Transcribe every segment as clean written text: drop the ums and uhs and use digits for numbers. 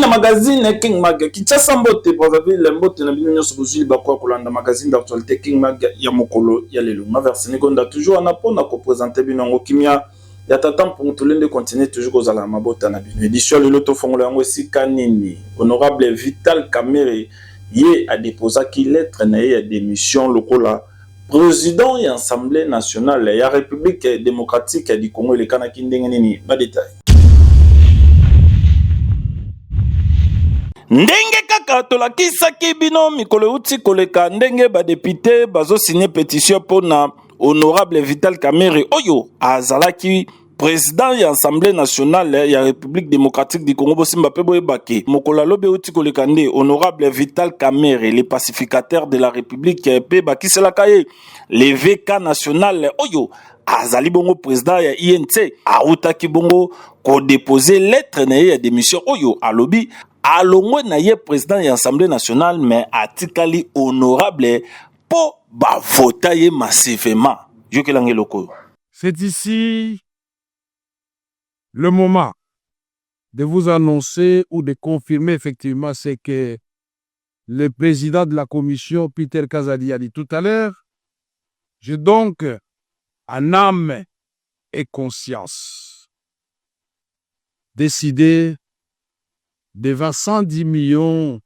Magazine King Mag Kinshasa mbote Brazzaville mbote na bino nyonso bozuli bakwa kolanda magazine d'actualité King Mag ya mokolo ya lelo ma verse Nigonda toujours na pona ko présenter bino ngo kimia ya tatam pour tulende continuer toujours kozala mabota na bino édition lelo to fongola yango esika nini honorable Vital Kamerhe ye a déposé qui lettre na ya démission lokola président ya assemblée nationale ya République démocratique du Congo le kana kindenge nini ba détail. Ndenge kaka tolakisaki bino mikolo uti koleka ndenge ba député bazo signer pétition pona honorable Vital Kamerhe oyo azalaki président ya Assemblée nationale ya République démocratique du Congo bosimba pe boyebake mokolo lobe uti koleka nde honorable Vital Kamerhe le pacificateur de la République pe bakisela kaye le VK national oyo azali bongo président ya INC autaki bongo ko déposer lettre na ya démission oyo alobi alongwe na ye président ya Assemblée nationale mais atikali honorable po ba vota ye massivement. C'est ici le moment de vous annoncer ou de confirmer effectivement ce que le président de la commission Peter Kazadi a dit tout à l'heure. J'ai donc en âme et conscience décidé devant 110 millions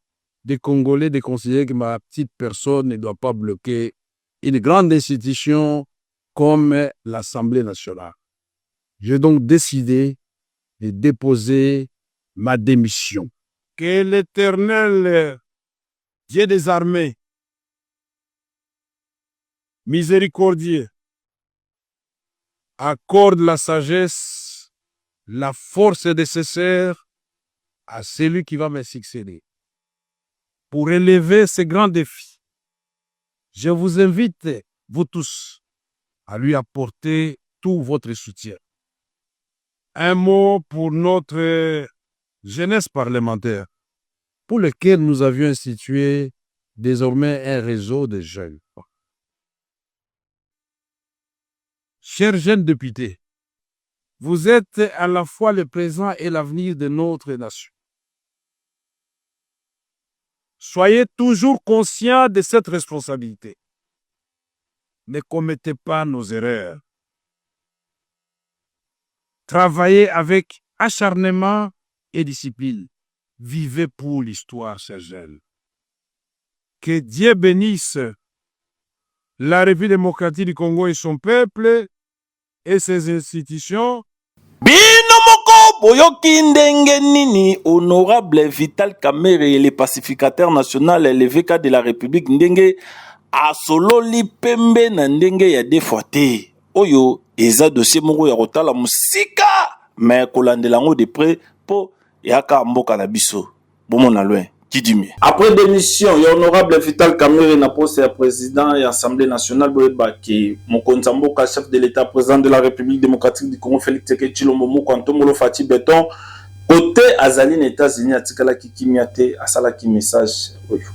de Congolais de considérer que ma petite personne ne doit pas bloquer une grande institution comme l'Assemblée nationale. J'ai donc décidé de déposer ma démission. Que l'Éternel, Dieu des armées, miséricordieux, accorde la sagesse, la force nécessaire à celui qui va me succéder. Pour relever ces grands défis, je vous invite, vous tous, à lui apporter tout votre soutien. Un mot pour notre jeunesse parlementaire, pour lequel nous avions institué désormais un réseau de jeunes. Chers jeunes députés, vous êtes à la fois le présent et l'avenir de notre nation. Soyez toujours conscients de cette responsabilité. Ne commettez pas nos erreurs. Travaillez avec acharnement et discipline. Vivez pour l'histoire, chers jeunes. Que Dieu bénisse la République démocratique du Congo et son peuple et ses institutions. Binomoko boyoki ndenge nini honorable Vital Kamerhe le pacificateur national le VK de la République ndenge asololi pembe na ndenge ya défoité oyo eza dossier moko ya kotala musika mais kolandela ngo de près po yaka mboka na biso bomona loin. Après démission, il y a honorable Vital Kamerhe na poste ya président et Assemblée nationale boyebaki Mokonzi Mboka chef de l'État président de la République démocratique du Congo Félix Tshisekedi Tshilombo Mokontombolo Fati Beton côté azali na États-Unis atikala kikimiate asala ki message oyo.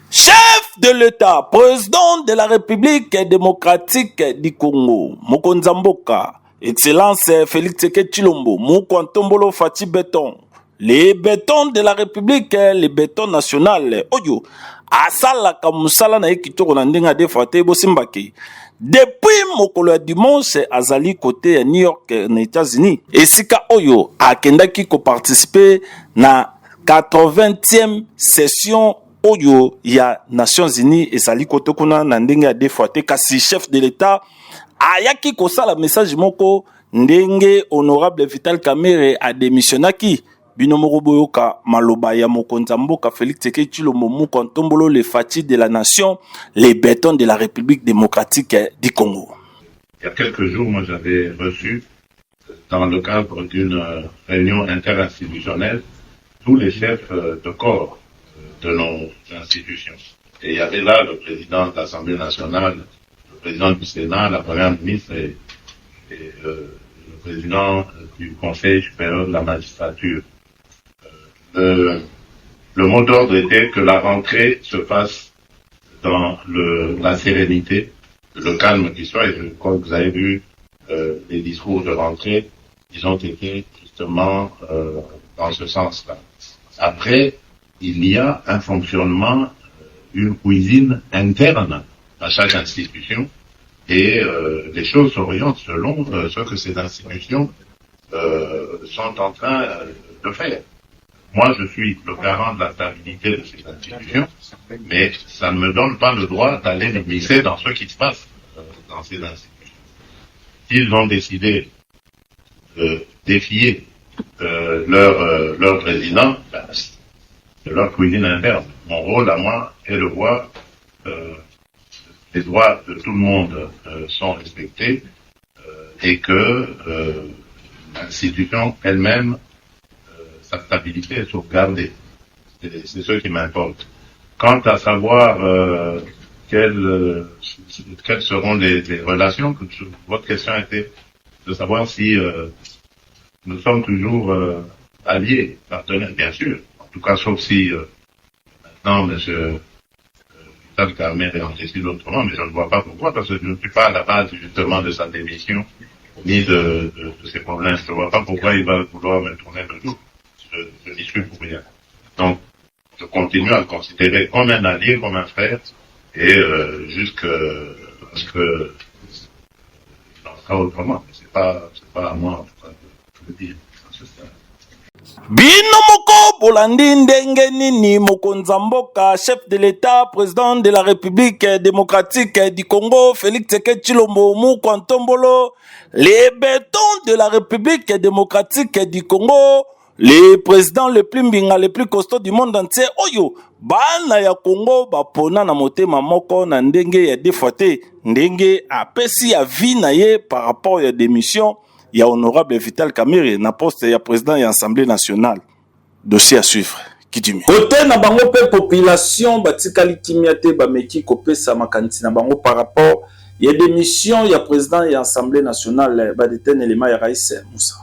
Chef de l'État président de la République démocratique du Congo Mokonzi Mboka Excellence Félix Tshisekedi Tshilombo, Mokontombolo Fati Beton, les bétons de la République, les bétons nationaux, oyo, asala kamusala na ekitoko na ndenga defate bosimbaki. Depuis mokolo ya dimanche azali côté à New York na États-Unis, esika oyo akendaki ko participer na 80e session oyo ya Nations Unies ezali côté kuna na ndenga defate kasi chef de l'État ayaki kosala message moko ndenge honorable Vital Kamerhe a démissionnaki. Bino moko boyoka maloba ya mokonzi mboka Félix Tshisekedi Tshilombo Mukontombolo, les Fati de la nation, les bétons de la République démocratique du Congo. Il y a quelques jours, moi j'avais reçu, dans le cadre d'une réunion interinstitutionnelle, tous les chefs de corps de nos institutions. Et il y avait là le président de l'Assemblée nationale, le président du Sénat, la première ministre et le président du Conseil supérieur de la magistrature. Le mot d'ordre était que la rentrée se fasse dans la sérénité, le calme qui soit, et je crois que vous avez vu les discours de rentrée, ils ont été justement dans ce sens-là. Après, il y a un fonctionnement, une cuisine interne à chaque institution, et les choses s'orientent selon ce que ces institutions sont en train de faire. Moi, je suis le garant de la stabilité de ces institutions, mais ça ne me donne pas le droit d'aller me glisser dans ce qui se passe dans ces institutions. S'ils ont décidé de défier leur président, c'est leur cuisine interne. Mon rôle à moi est de voir les droits de tout le monde sont respectés et que l'institution elle-même, sa stabilité est sauvegardée. C'est ce qui m'importe. Quant à savoir quelles seront les relations, votre question était de savoir si nous sommes toujours alliés, partenaires, bien sûr. En tout cas, sauf si maintenant, M. Vital Kamerhe en décide autrement, mais je ne vois pas pourquoi, parce que je ne suis pas à la base justement de sa démission, ni de ses problèmes. Je ne vois pas pourquoi il va vouloir me tourner le dos. Je n'y suis pour rien. Donc, je continue à le considérer comme un allié, comme un frère, et jusqu'à ce que il en sera autrement. C'est pas à moi, en tout cas, de le dire. Bino moko bolandi ndenge nini mokonzi mboka chef de l'État, président de la République démocratique du Congo, Félix Tshisekedi Tshilombo Mukontombolo, les bétons de la République démocratique du Congo, les présidents les plus mbinga, les plus costauds du monde entier, oyo bana ya Congo bapona na motema moko na ndenge ya défaté, ndenge apesi ya vie na ye par rapport ya démission ya honorable Vital Kamerhe na poste ya président ya Assemblée nationale. Dossier à suivre. Kidimi. Côté na bango pe population batikali kimia te bameki kopesa makanisi na bango par rapport ya démission ya président ya Assemblée nationale badeten elema ya Rais Moussa.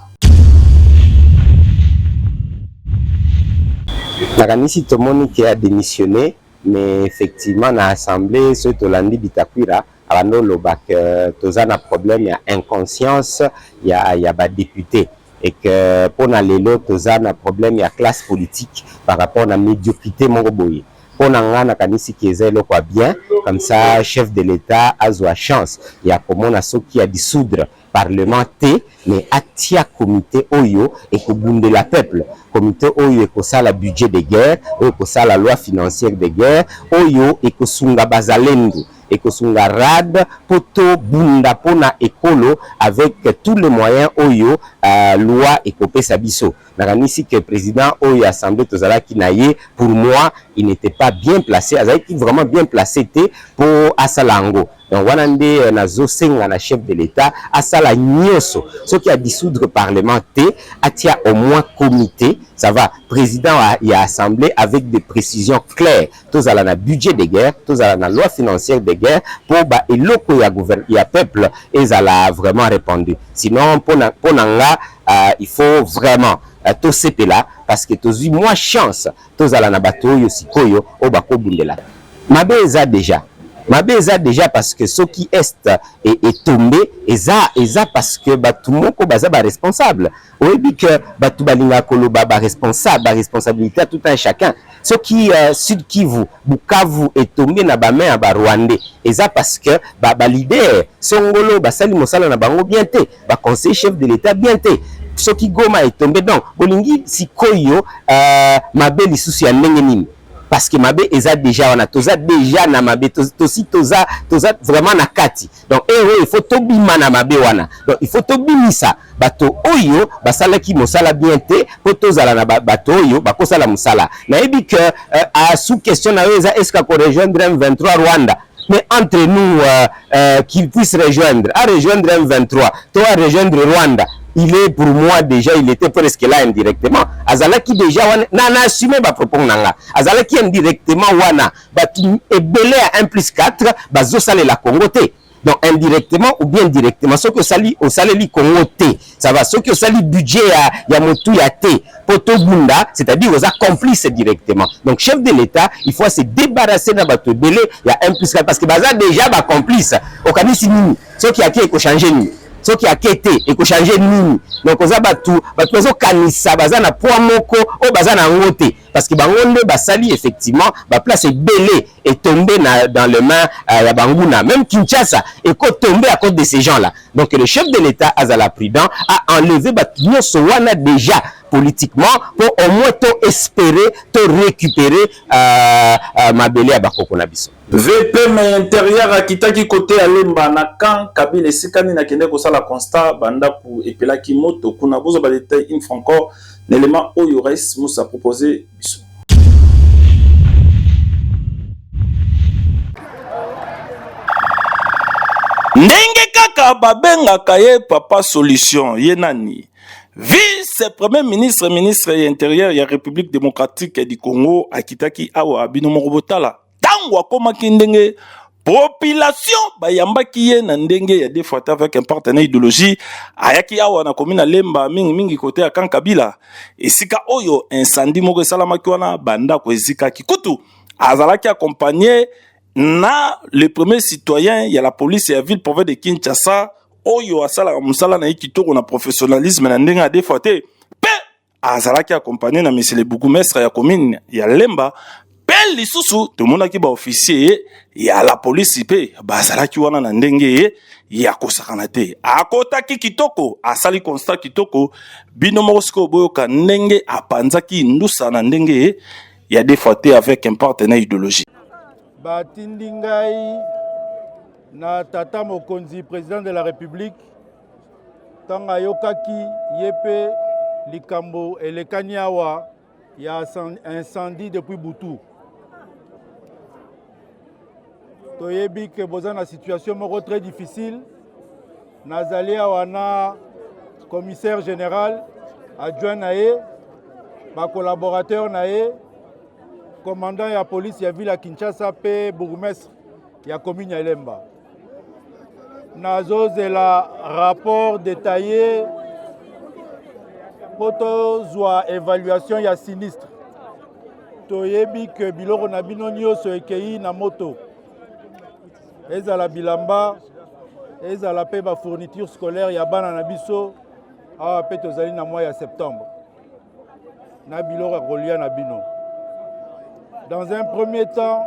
Nakanisi tomoni qui a démissionné, mais effectivement na assemblée ce Tolandi Bitakwira abano lobak tozana problème ya inconscience ya ba député et que pour na lelo tozana problème ya classe politique par rapport à médiocrité moko boye. Pour nga nakanisi qui ezelo quoi bien comme ça chef de l'État azwa chance ya komona soki ya dissoudre parlement T mais atia comité oyo et que bunde la peuple comité oyo et que ça la budget de guerre et que ça la loi financière de guerre oyo et que sunga bazalendo et que sunga rad poto bunda pona ekolo avec tous les moyens oyo loi et que pesa biso nakanisi que président oyo assemblée tozala kinaye pour moi il n'était pas bien placé azaki vraiment bien placé pour asalango. Donc, wana nde nazo senga na chef de l'État asala nyoso ce qui a dissoudre parlement T atia au moins comité ça va président y a assemblée avec des précisions claires tous à la budget de guerre tous à la loi financière de guerre pour ba eloko ya gouvernement ya peuple et ça l'a vraiment répondu sinon pour nga il faut vraiment tout c'est là parce que tous moins chance tous à la bato yo sikoyo o bako bundela mabeza déjà parce que ce qui est tombé et ça parce que tout le monde est responsable. Oui, puis que tout balinga koloba responsabilité à tout un chacun. Ce qui Sud Kivu, Bukavu est tombé na ba main ba Rwandais. Et ça parce que leader Songolo basali mosala na bango bien té, ba conseiller chef de l'État bien té. Ce qui Goma est tombé donc bolingi sikoyo mabeli susi ya ndenge nini. parce que mabe eza déjà wana toza déjà na mabe tosi toza vraiment na kati donc il faut tobima na mabe wana donc il faut tobimisa bato oyo basalaki mosala bien te po tozala na bato oyo bakosala mosala nayebi que sous question na yo eza est-ce que ko rejoindre M23 Rwanda mais entre nous qu'ils puissent rejoindre M23 toi à rejoindre Rwanda il est pour moi déjà il était presque là indirectement azalaki déjà wana na assumé ba propos nanga azalaki indirectement wana batu ebele à 1+4 bazo sale la Congo te donc indirectement ou bien directement ce que sali au saleli Congo te ça va ce que sali budget ya motu ya te poto bunda c'est-à-dire aux complices directement donc chef de l'État il faut se débarrasser na bato ebele ya 1+4 parce que baza déjà ba complice au kanisi nini ce qui a ko changer ni ce qui a quitté et ko changer nini donc oza batu bazo kanisa baza na poids moko o baza na ngote parce que bangonde basali effectivement ba place belé est tombé dans les mains ya banguna même Kinshasa et ko tombé à cause de ces gens là donc le chef de l'État azala prudent a enlevé batu nyonso wana déjà politiquement pour au moins to espérer to récupérer mabele ya bakoko na biso VPM intérieur akitaki côté alemba na kan Kabila esikani na kende ko sala constat banda pour epelaki moto kuna bozo ba détail une fois encore l'élément oyo res musa proposé biso ndenge kaka babengaka ye papa solution ye nani vice-premier ministre intérieur ya République démocratique du Congo akitaki awa bino mokobotala tango akomaki ndenge population bayambaki ye na ndenge ya défaite avec un partenaire idéologie ayaki awa na commune Lemba mingi côté ya kan Kabila esika oyo incendie moko esalamaki wana banda ko ezikaki kutu azalaki accompagné na le premier citoyen ya la police ya ville province de Kinshasa oyo asala musala na kitoko na professionnalisme na ndenge défaite pe azalaki accompagné na monsieur le bourgmestre ya commune ya Lemba pe lisusu tomonaki ba officier ya la police pe bazalaki wana na ndenge ya kosakana te akotaki kitoko asali constat kitoko bino mosiko boyoka ndenge apanzaki ndusa na ndenge ya défaite avec un partenaire idéologique batindi ngai na tata mokonzi président de la République tanga yokaki yepe likambo elekani awa ya incendie depuis Boutou toyebi ke boza na situation moko très difficile nazali awa na commissaire général adjoint na ye ba collaborateur na ye commandant ya police ya ville ya Kinshasa pe bourgmestre ya commune ya Lemba nazozela rapport détaillé poto zwa évaluation ya sinistre toyebi ke biloko na bino nyonso ekei na moto ezala bilamba ezala pe ba fourniture scolaire ya bana na biso awa pe tozali na mois ya septembre na biloko ya kolia na bino. Dans un premier temps,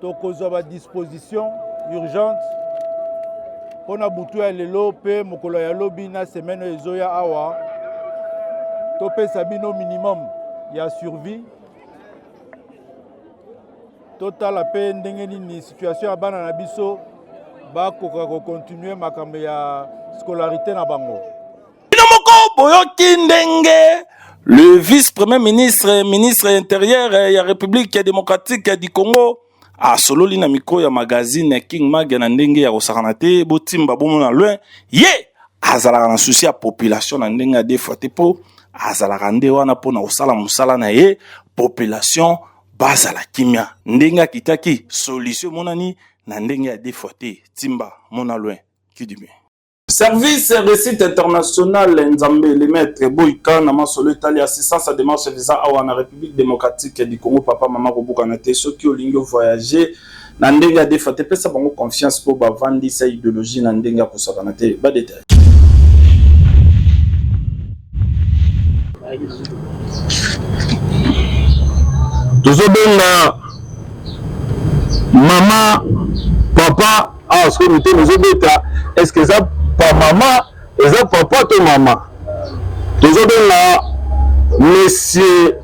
tokozwa ba disposition urgente pona butu ya lelo pe mokolo ya lobi na semaine ezoya awa topesa bino minimum ya survie totala pe ndenge nini situation ya bana na biso bakoka kocontinue makambo ya scolarité na bango. Bino moko boyoki ndenge le vice-premier ministre intérieur ya République démocratique du Congo a sololi na micro ya magazine King Mag na ndenge ya kosakana te botimba bomona loin ye azalaka na souci ya population na ndenge ya défaite po azalaka nde wana po na kosala mosala na ye population bazala kimia ndenge akitaki solution monani na ndenge ya défaite timba mona loin kidime. Service récite international Nzambe les maîtres Boyka na masolo Italie assistance à démarche visa awa na République démocratique du Congo papa maman kobuka na te soki olingi voyager na ndenge ya défaite pesa bango confiance pour ba vandi sa idéologie na ndenge ya kosaka na te ba détail. Tozobenga mama papa ce que nous tozobeta est-ce que ça pa maman eza papa to maman tozobenga monsieur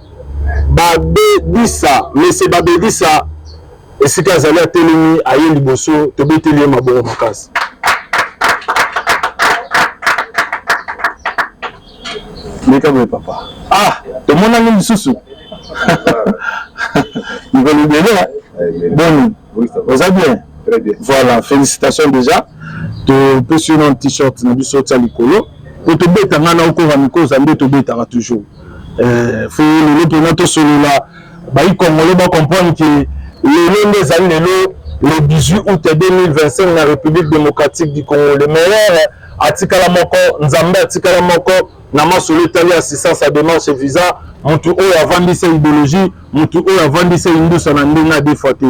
babedisa mese babedisa esika azali atelemi aye liboso tobeteli ye mabongo makasi. Meka boye papa. Ah, tomonani lisusu. Il va nous donner. Bon, vous allez bien. Très bien. Voilà, félicitations déjà. Tu peux sur un t-shirt, tu as sorti à l'écolo. Pour te mettre en encore à Nico, ça te mettre toujours. Faut le notre solo là. Bah, il comprendre que les années le 18 août 2025 la République démocratique du Congo, le meilleur atikala moko nzambe atikala moko na masolo tali assistance à démarche visa mutu oyo avandisa idéologie mutu oyo avandisa indusa na ndenge adefote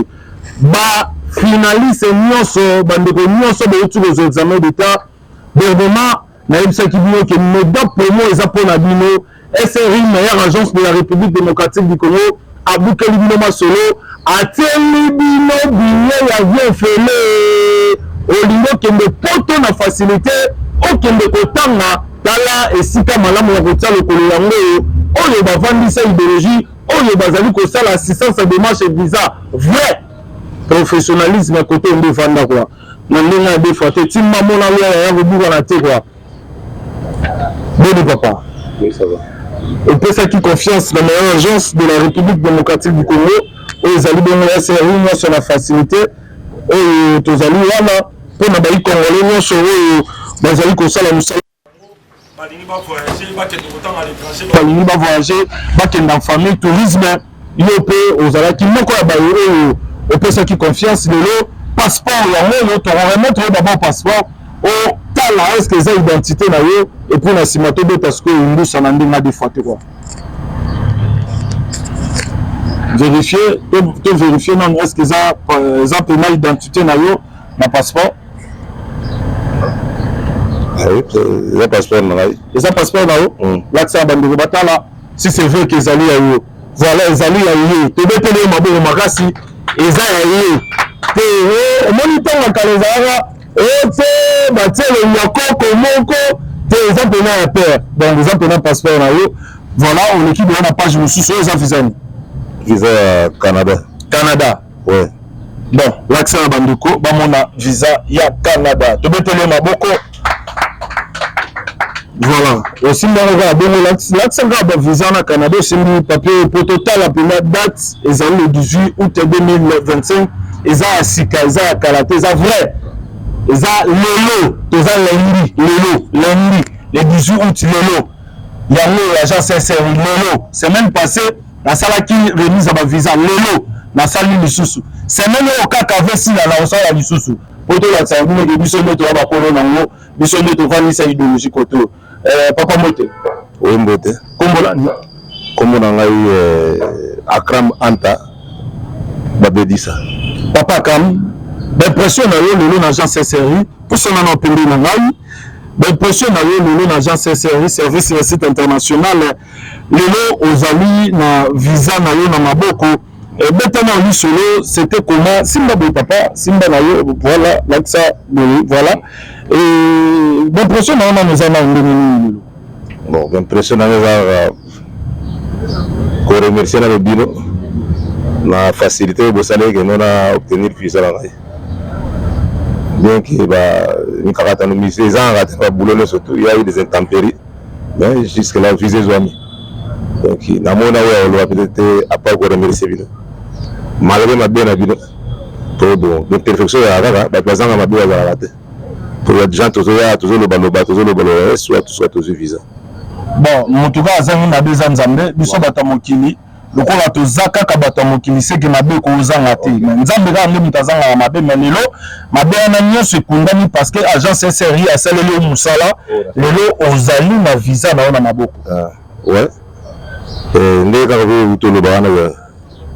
ba finaliste nyonso bandeko nyonso beuti aux examens d'état gouvernement na yebisaki bino ke moda promo eza pona bino SRI meilleure agence de la République démocratique du Congo abukeli bino masolo ateli bino billet ya vie fele olingo kende poto na facilité okende kotanga tala esika malamu ya kotia lokolo yango oyo bavandisa idéologie oyo bazali kosala assistance à démarche visa vrai professionnalisme à côté de vanda quoi na ndenge ya defo te timba mona loya ya kobuka na te quoi. Bon papa. Oui, ça va. On peut faire confiance dans la meilleure agence de la République démocratique du Congo où ils allaient donner la série sur la facilité où tous allés là pour na baï congolais sur ils allaient comme ça la moussa balingi ba voyager bakenda en famille tourisme yope aux allés qui moko ya baï on peut faire confiance le passeport yango to remettre d'abord passeport au tala est-ce que ça identité na yo et puis na simato de parce que nous ça n'a ndinga des fois quoi vérifier to vérifier non est-ce que ça exemple na identité na yo na passeport ah oui le passeport na yo ça passeport na yo là ça bande batala si c'est vrai que zali ya yo voilà zali ya yo to betele maboko makasi eza ya yo te moniteur na kalezara et batiele nyakoko moko te exemple na ya père donc exemple na passeport na yo voilà on équipe na page mususu eza visa Canada ouais bon l'accent à bandeko ba mona visa ya Canada to betele maboko voilà aussi mbanga bongo l'accent à visa na Canada c'est un papier pour total la première date ezali le 18 août 2025 eza asika eza kalate eza vrai eza lelo toza lundi le 18 août lelo yango l'agence SRI lelo semaine passée na salaki remise à visa lelo na sali lisusu semaine au kaka vesi na osala lisusu poto la tsangune ke biso ndeto ba kono nango biso ndeto vanisa idéologie koto papa mote oui mbote kombo na ngai Akram Anta babedisa papa kam l'impression na yo lelo na agence SRI pour son nom pembe na ngai l'impression na yo lelo na agence SRI service de site international lelo ozali na visa na yo na maboko et maintenant lui solo c'était comment simba boy papa simba na yo voilà l'axa voilà et l'impression na yo na zana ndeni bon l'impression na yo ko remercier na bino na facilité bo salé que non a obtenir visa na ngai bien que ni karata no mise les gens raté pas boulot surtout il y a eu des intempéries mais jusque là visé zoami donc na mona wa peut-être à pas ko remercier bino malgré ma bien bino to bon l'imperfection ya rara ba bazanga mabe ya raté pour les gens toujours le balo soit tous visa bon mutuka azangi na deux nzambe biso batamokili lokola tozaka ka bato mokili seke mabe ko uzanga te nzambe ka ngi mutazanga mabe melelo mabe na nyonso ekundani parce que agence SRI asaleli musala lelo ozali na visa na ona maboko ouais ndeka ko utolo bana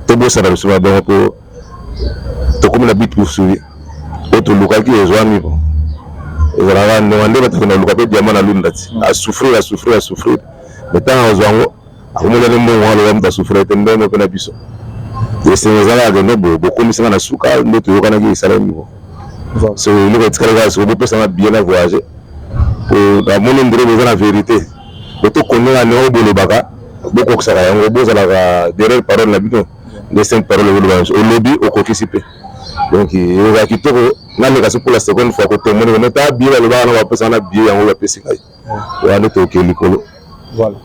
to bosa na biso ba ko to comme la bit poursuivi auto local qui est joami bon et voilà ne wande ba na local diamant na lundati a souffrir mais tant ozango akumela nembo walo wa mta souffrir tembe no kana biso et c'est ezala de nobo beaucoup misanga na suka ndoto yokana ki sala niveau so le retikala so bo pesa na bien à voyager pour la mono ndire besoin la vérité to connaît la no bolo baka beaucoup que ça a un beau à derrière parole l'habitude des 5 paroles au lobby au coquicipé donc il va quitter dans le cas pour la seconde fois que tout le monde n'est pas bien le bar on va passer en bien on va passer on est OK l'école voilà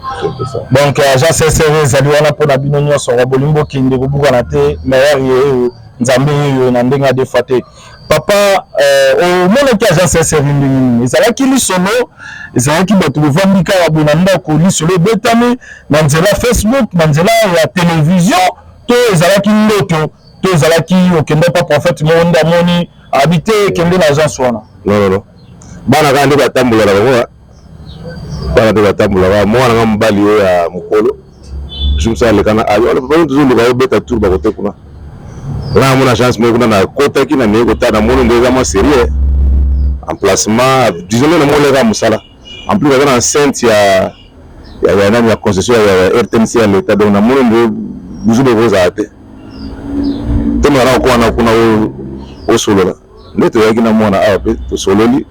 donc agence SRS aliwana pour la binonio sur bolimbo qui ne rebuka na te meilleur yo nzambe yo na ndenga de faté papa au monde qui agence SRS ndingi ezala ki lisono ezala ki bato bovandika abonanda ko lisolo betame na nzela Facebook na nzela ya télévision to ezala ki ndoto to ezala ki okende pa prophète monde amoni habiter kende na agence wana non bana ka ndi batambula la bana de batambula ba mwana nga mbali yo ya mukolo jumsa le kana ayo le papa toujours le ba beta tour ba kote kuna na mona chance mo kuna na kota ki na nego ta na mono ndeza ma sérieux emplacement disons na mo le ga musala en plus dans enceinte ya nani ya concession ya RTNC à l'état donc na mono ndo buzu de vous ate temo na ko na kuna o solo ndeto ya kina mona ape to sololi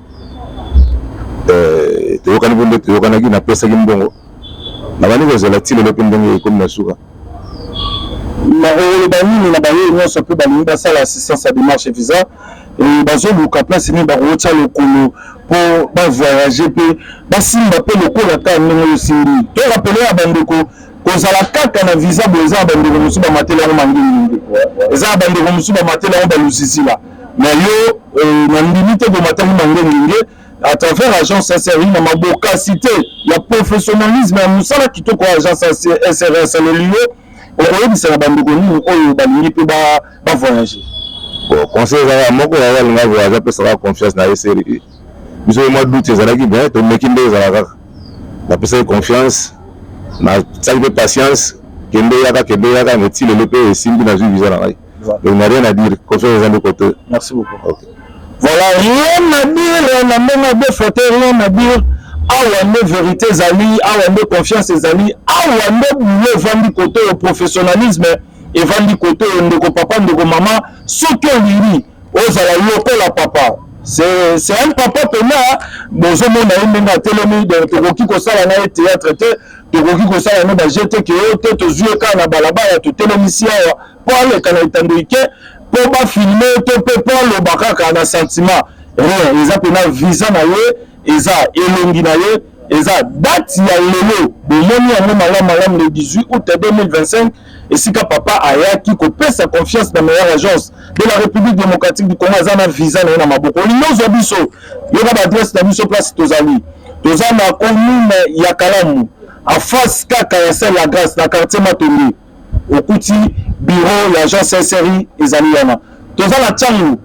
teyokani bonde toyokanaki na pesa ki mbongo na bani kozela ti lelo mpe ndenge ekomi na suka na banini na baye nyonso mpe balingi basala assistance ya démarche visa bazoluka place nini bakotya lokolo mpo bavoyage mpe basimba mpe lokola ata ndenge osimbi to rapele ya bandeko kozala kaka na visa boye eza ya bandeko mosusu bamatela yango mangingingi eza ya bandeko mosusu bamatela yango balusisila na yo na ndimi te bomataki mangenginge à travers l'agence SRI, na mabokasité, la professionnalisme, ya musala kitoko agence SRS le lieu, okoyebisa na bandeko nini oyo balingi pe ba voyager. Bon, conseil za moko ya nga voyager pe sera confiance na SRI. Biso mo doute ezalaki bien, to mekinde ezalaka. Na pesa confiance, na tsaki pe patience, kende yaka meti le pe simbi na zu visa na ngai. Donc n'a rien à dire, confiance dans le côté. Merci beaucoup. Okay. Voilà, rien à dire, on a même des photos, rien à dire. Awande vérité zali, awande confiance zali, awande le vandi côté au professionnalisme et vandi côté ndeko papa ndeko maman, ce que liri, ozala yoko la papa. C'est un papa pena, bozo mona yembenga telomi de tokoki ko sala na théâtre te, tokoki ko sala na ba jeté ke te to zué ka na balaba ya to telomi sia pour le kana itandoike. Pour pas filmer, to pe pas le bakaka na sentiment. Rien, ils a pena visa na ye, ils a elongi na ye, ils a date ya lelo. De moni ya malam le 18 août 2025 et si ka papa aya ki ko pèse sa confiance dans la meilleure agence de la République démocratique du Congo za na visa na maboko. Ni zo biso. Yo ba adresse na biso place tozali. Tozana commune ya Kalamu en face kaka ya Saint la Grâce na quartier Matombi. Okuti bureau l'agence SRI ezaliana toza la Tchangu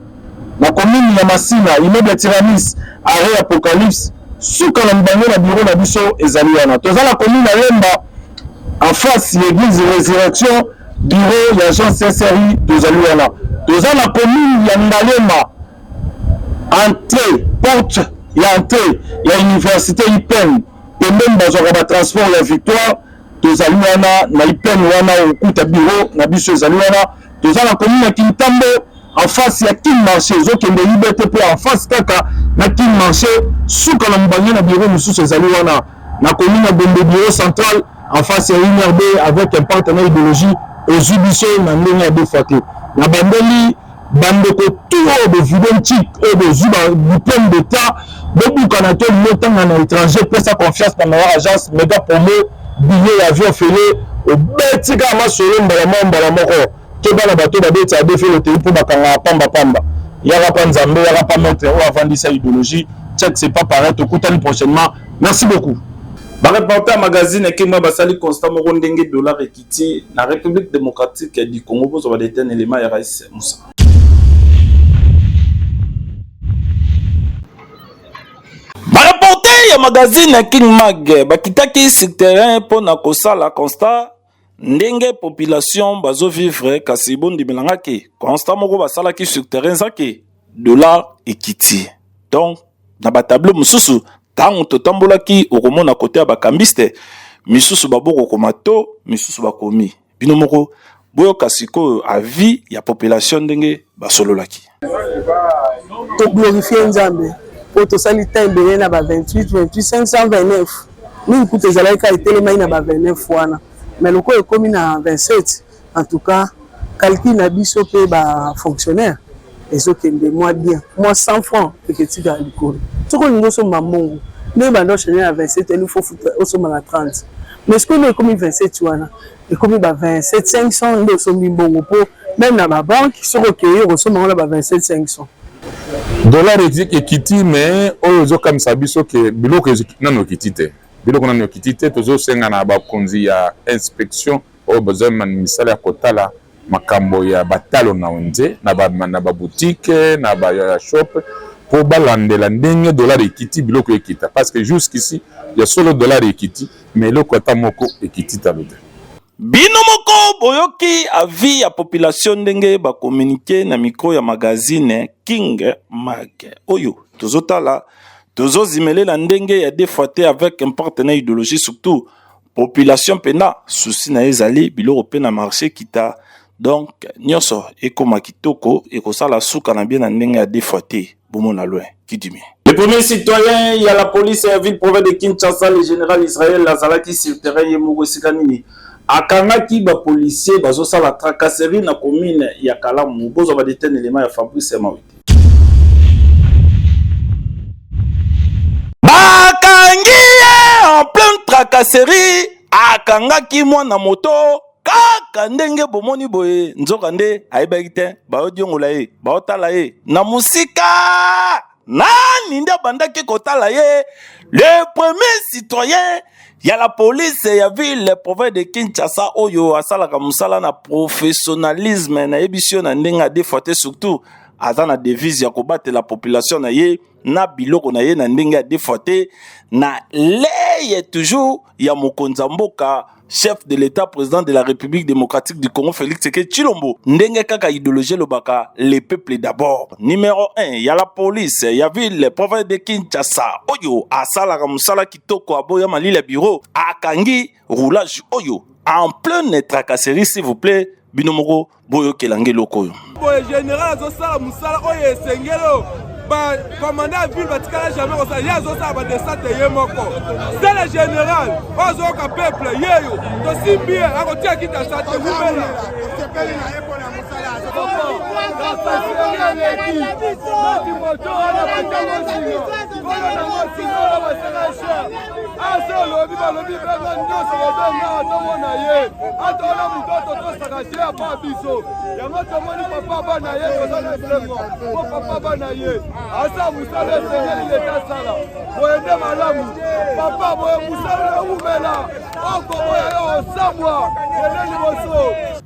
na commune ya Masina immeuble Tiramis arrêt Apocalypse suka na mbango na bureau na biso ezaliana toza la commune ya Lemba en face l'église Résurrection bureau l'agence SRI ezaliana toza la commune ya Ndalema entrée porte ya entrée ya université IPEN pembeni bazwaka ba transport ya Victoire tozali wana na IPEN wana okuta bureau na biso ezali wana toza na commune ya Kintambo en face ya King Marché ezokende Liberté pe en face kaka na King Marché suka na mbange na bureau mosusu ezali wana na commune ya Bombe bureau central en face ya INRB avec un partenaire idéologie ozwi biso na ndenge ya bofate na bandeli bandeko tout de vidéontique et de zuba diplôme d'état bobuka na to lotanga na étranger pesa confiance na meilleure agence méga promo billet avion félé au betika masolo mbala moko ke bana bato babeti a défait le pour bakanga pamba yaka pa nzambe yaka pa montre ou avandisa idéologie check c'est pas pareil to kutani prochainement merci beaucoup. Reporter magazine ekema basali constant moko ndenge dollar ekiti na République démocratique du Congo bozo badete un élément ya Rais Moussa. Reporter ya magazine King Mag bakitaki sur terrain pour na kosala constat ndenge population bazo vivre kasi bondi melangaki constat moko basala ki sur terrain zaki dollar ekiti donc na ba tableau mususu tango totambolaki okomona kote ya bakambiste misusu baboko komato misusu bakomi bino moko boyo kasiko avis ya population ndenge basololaki to glorifier nzambe po to sali tembe na ba 28 529 ni kuto ezalaki ka etelema na ba 29 wana mais le est commis à 27. En tout cas, calcul na biso pe ba fonctionnaire. Et ce qui est moi bien. Moi 100 francs et que tu as le cours. Ce qu'on nous sommes maman. Nous bandons chez à 27 et nous faut foutre au sommet à 30. Mais ce qu'on est commis 27 tu vois là. Et commis ba 27 500 nous sommes bon pour même dans ma banque qui sont recueillis au sommet là ba 27 500. Dollar equity mais ozo comme ça biso que biloko nano kitite. Biloko nano kitite tozo senga na ba konzi ya inspection au besoin man misala kotala makambo ya batalo na onze na ba boutique na ba shop pour balandela ndenge dollar equity biloko ekita parce que jusqu'ici il y a solo dollar equity mais le kota moko equity talude. Bino moko boyoki avis ya population ndenge ba communiquer na micro ya magazine King Mag. Oyo tozotala tozozimelela ndenge ya défaité avec un partenaire idéologie surtout population pena souci na ezali biloko pe na marché kita donc nyonso ekoma kitoko ekosala suka na bien na ndenge ya défaité bomona loin kidimi. Le premier citoyen, il y a la police et la ville province de Kinshasa, le général Israël Lazalaki sur le terrain Yemogo Sikanini. Akangaki ba policier bazo sala tracasserie na commune ya Kalamu bozo ba détenir élément ya Fabrice Mawiti. Bakangi en pleine tracasserie akangaki mwana moto kaka ndenge bomoni boye nzoka nde ayebaki te baodiongola ye baotala ye na musika nani nde bandaki kotala ye le premier citoyen ya la police ya ville province de Kinshasa oyo asalaka musala na professionnalisme na ebisio na ndenga défaité surtout aza na devise ya kobatela la population na ye na biloko na ye na ndenge défaité na leye toujours ya mokonza mboka chef de l'État, président de la République démocratique du Congo, Félix Tshisekedi Tshilombo. Ndenge kaka idéologie lobaka, les peuples d'abord. Numéro 1, il y a la police, il y a ville, province de Kinshasa. Oyo, asala ramusala kitoko aboya malile bureau. Akangi, roulage, oyo. En pleine tracasserie, s'il vous plaît, binomoro, boyo kelange loko. Boye général, azosala musala, oyo esengelo. Commandant ville batikala jamais comme ça yazo ça ba descente yemoko c'est le général ozo ka peuple yeyo to simbi akotia kita sante mubela sepeli na yepo na musala asa musala esengeli leta sala boyende malamu papa boye musala umela oko boye osabwa yende liboso.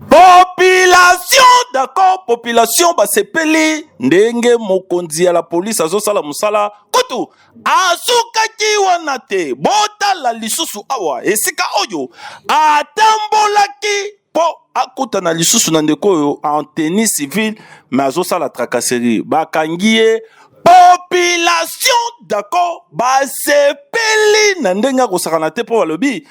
Population, d'accord, population basepeli ndenge mokonzi ya la police azosala musala kutu asukaki wana te botala lisusu awa esika oyo atambolaki po akutana lisusu na ndeko oyo en tenue civile mais azosala tracasserie bakangi ye. Population, d'accord, basepeli na ndenge akosakana te po balobi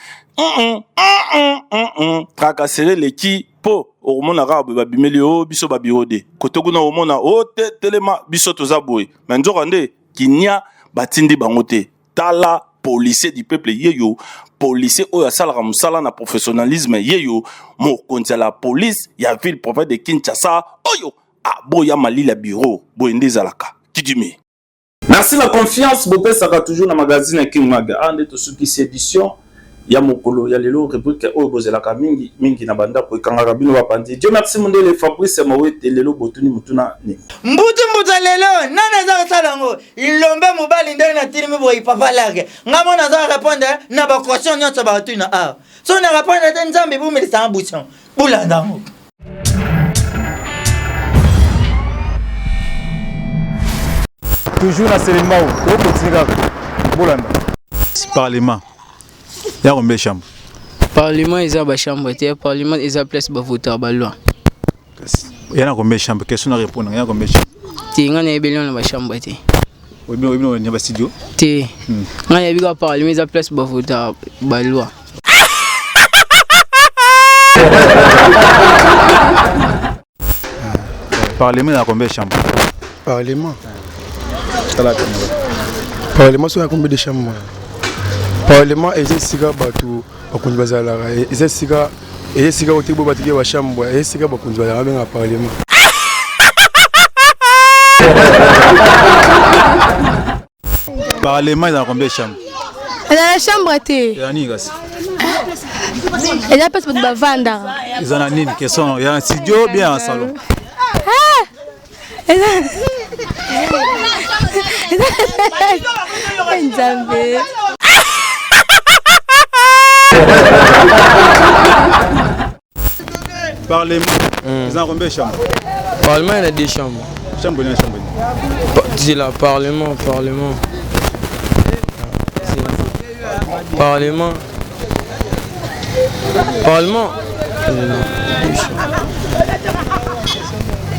tracasserie leki po omona ka babimeli o biso babirode kotokuna omona o telema biso toza boye mais nzoka nde kinia batindi bango te tala policier du peuple yeyo policier oyo asalaka musala na professionnalisme yeyo mokonzi ya la police ya ville province de Kinshasa oyo aboya malila bureau boye nde ezalaka kidimi. Merci la confiance bopé saka toujours na magazine King Mag ande to suki édition ya mokolo ya lelo rubrique oyo bozelaka mingi na banda ko ikangaka bino bapandi. Dieu merci mondele Fabrice Mawete lelo botuni mutuna ni mbutu lelo nana za salango ilombe mobali ndenge na tiri mbo ipapa lage ngamo na za répondre na ba question nyotsa ba tuna a so na répondre te nzambe bu melisa ambution bulanda ngo toujours na Selimao au continent bulanda parlement ya combien chambre parlement eza ba chambre te parlement eza place ba voter ba loi yana combien chambre question na répondre yana combien chambre ti ngana ebelon na ba chambre te obi na ba studio ti ngana ebiga parlement eza place ba voter ba loi parlement yana combien chambre Parlement, c'est combien de chambres? Parlement, et c'est bateau bakonzi bazalaka eza sika ote bo batiki bashambwa eza sika bakonzi bazalaka benga parlement. Parlement ezala combien de chambre? La chambre te. Ya nini kasi? Eza place bato bavandaka. Eza na nini? Question ya studio bien en salon. Nzambe. Parlement. Eza combien de chambres? Parlement il y a des chambres. Chambre. C'est la Parlement. Parlement.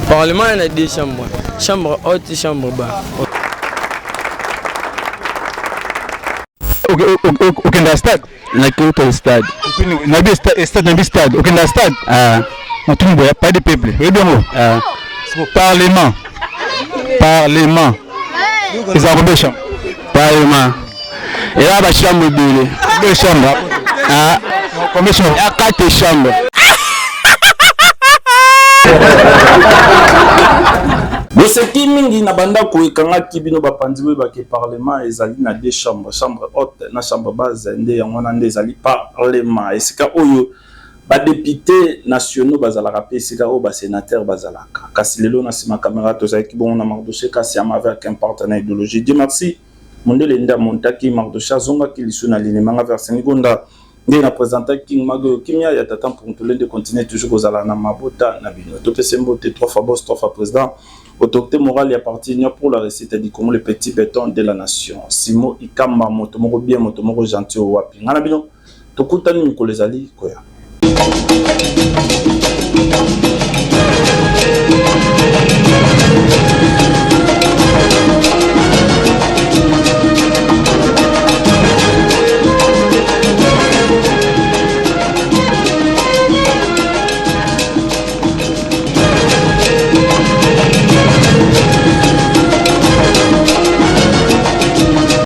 Parlement, il y a des chambres. Chambre haute et chambre bas. Ok, dans le stade. La côte au stade. Dans le stade. Ok, dans le stade. On trouve pas de peuple. Oui, bien. Parlement. Ils ont des chambres. Parlement. Et là, la chambre de deux chambres. Combien de chambres? Il y a 4 chambres. boseki mingi na banda koekangaki bino bapanzi boye bake parlement ezali na deux chambres, chambre haute na chambre basse nde yango wana nde ezali parlement esika oyo badepute nationaux bazalaka pe esika oyo basénateur bazalaka kasi lelo na nsima caméra tozalaki bongo na Mardoché kasi ama avec un partenaire idéologie. Dieu merci mondele nda montaki Mardoché azongaki lisu na linemanga vers Senigonda nde na présenter King Mago Kimia ya tatan pour tout le de continuer toujours kozala na mabota na bino to pesembo te 3 fois boss 3 fois président autorité morale et appartenir pour la réussite du Congo le petit béton de la nation. Simo Ikamba moto moko bien moto moko gentil wapi ngana bino tokutani mikolo ezali koya.